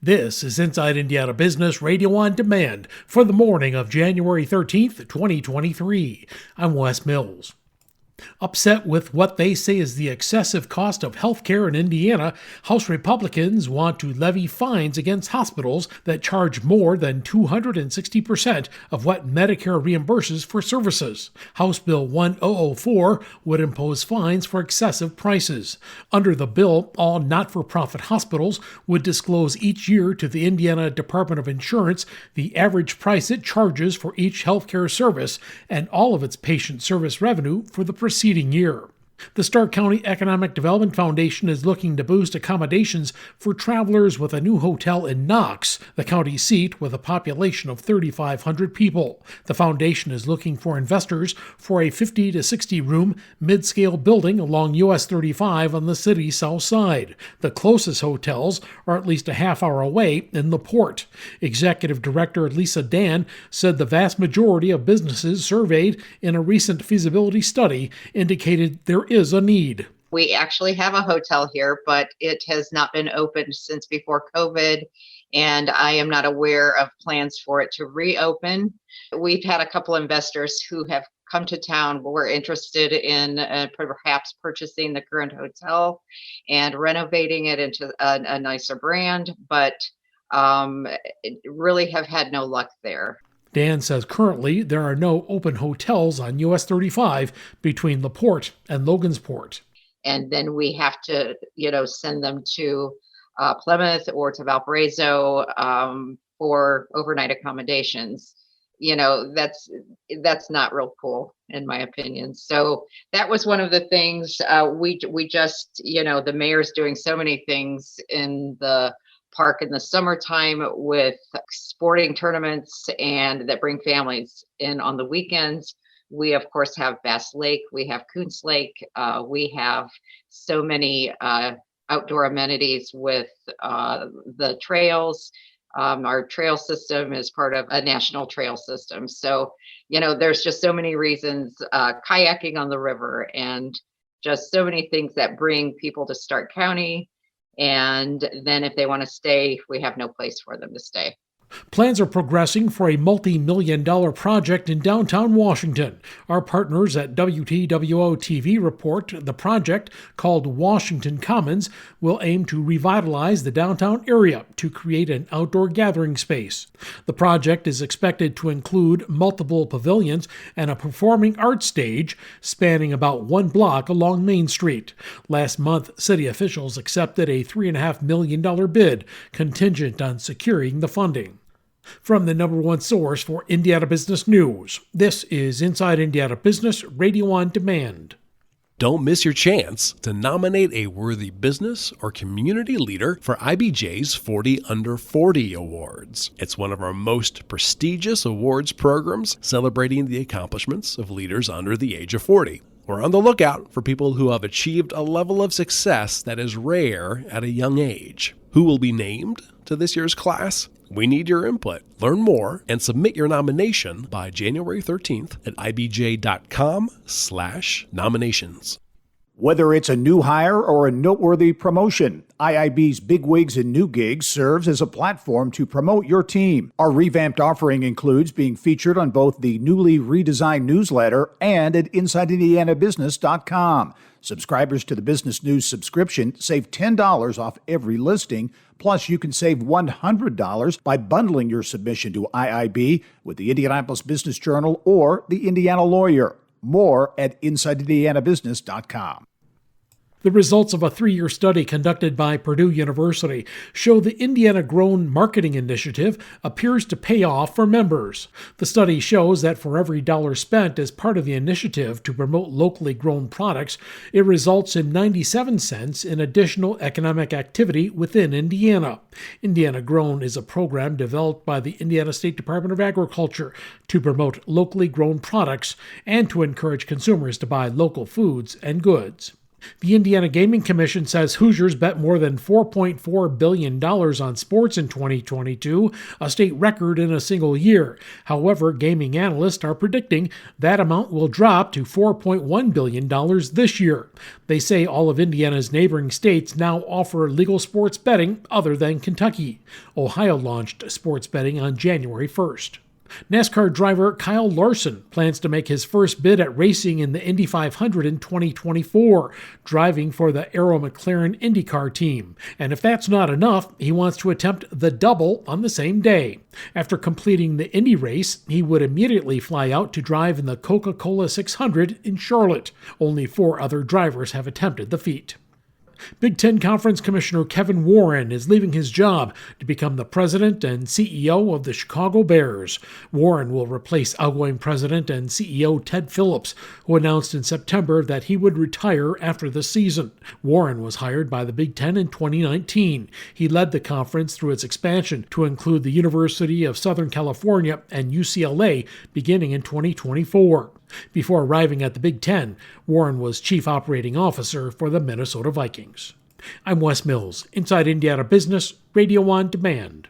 This is Inside Indiana Business Radio on Demand for the morning of January 13th, 2023. I'm Wes Mills. Upset with what they say is the excessive cost of health care in Indiana, House Republicans want to levy fines against hospitals that charge more than 260% of what Medicare reimburses for services. House Bill 1004 would impose fines for excessive prices. Under the bill, all not-for-profit hospitals would disclose each year to the Indiana Department of Insurance the average price it charges for each health care service and all of its patient service revenue for the preceding year. The Stark County Economic Development Foundation is looking to boost accommodations for travelers with a new hotel in Knox, the county seat with a population of 3,500 people. The foundation is looking for investors for a 50 to 60 room mid-scale building along US 35 on the city's south side. The closest hotels are at least a half hour away in La Porte. Executive Director Lisa Dan said the vast majority of businesses surveyed in a recent feasibility study indicated there is a need. We actually have a hotel here, but it has not been opened since before COVID, and I am not aware of plans for it to reopen. We've had a couple investors who have come to town, but we're interested in perhaps purchasing the current hotel and renovating it into a nicer brand, but really have had no luck there. Dan says currently there are no open hotels on US 35 between La Porte and Logansport. And then we have to, send them to Plymouth or to Valparaiso for overnight accommodations. That's not real cool in my opinion. So that was one of the things we just, the mayor's doing so many things in the park in the summertime with sporting tournaments and that bring families in on the weekends. We of course have Bass Lake, we have Coons Lake, we have so many outdoor amenities with the trails. Our trail system is part of a national trail system. So, there's just so many reasons, kayaking on the river and just so many things that bring people to Stark County. And then if they want to stay, we have no place for them to stay. Plans are progressing for a multi-million-dollar project in downtown Washington. Our partners at WTWO-TV report the project, called Washington Commons, will aim to revitalize the downtown area to create an outdoor gathering space. The project is expected to include multiple pavilions and a performing arts stage spanning about one block along Main Street. Last month, city officials accepted a $3.5 million bid, contingent on securing the funding. From the number one source for Indiana business news, this is Inside Indiana Business Radio on Demand. Don't miss your chance to nominate a worthy business or community leader for IBJ's 40 Under 40 Awards. It's one of our most prestigious awards programs celebrating the accomplishments of leaders under the age of 40. We're on the lookout for people who have achieved a level of success that is rare at a young age. Who will be named to this year's class? We need your input. Learn more and submit your nomination by January 13th at ibj.com/nominations. Whether it's a new hire or a noteworthy promotion, IIB's Big Wigs and New Gigs serves as a platform to promote your team. Our revamped offering includes being featured on both the newly redesigned newsletter and at InsideIndianaBusiness.com. Subscribers to the Business News subscription save $10 off every listing. Plus, you can save $100 by bundling your submission to IIB with the Indianapolis Business Journal or the Indiana Lawyer. More at InsideIndianaBusiness.com. The results of a 3-year study conducted by Purdue University show the Indiana-grown marketing initiative appears to pay off for members. The study shows that for every dollar spent as part of the initiative to promote locally grown products, it results in 97 cents in additional economic activity within Indiana. Indiana Grown is a program developed by the Indiana State Department of Agriculture to promote locally grown products and to encourage consumers to buy local foods and goods. The Indiana Gaming Commission says Hoosiers bet more than $4.4 billion on sports in 2022, a state record in a single year. However, gaming analysts are predicting that amount will drop to $4.1 billion this year. They say all of Indiana's neighboring states now offer legal sports betting other than Kentucky. Ohio launched sports betting on January 1st. NASCAR driver Kyle Larson plans to make his first bid at racing in the Indy 500 in 2024, driving for the Arrow McLaren IndyCar team. And if that's not enough, he wants to attempt the double on the same day. After completing the Indy race, he would immediately fly out to drive in the Coca-Cola 600 in Charlotte. Only 4 other drivers have attempted the feat. Big Ten Conference Commissioner Kevin Warren is leaving his job to become the president and CEO of the Chicago Bears. Warren will replace outgoing president and CEO Ted Phillips, who announced in September that he would retire after the season. Warren was hired by the Big Ten in 2019. He led the conference through its expansion to include the University of Southern California and UCLA beginning in 2024. Before arriving at the Big Ten, Warren was Chief Operating Officer for the Minnesota Vikings. I'm Wes Mills, Inside Indiana Business, Radio on Demand.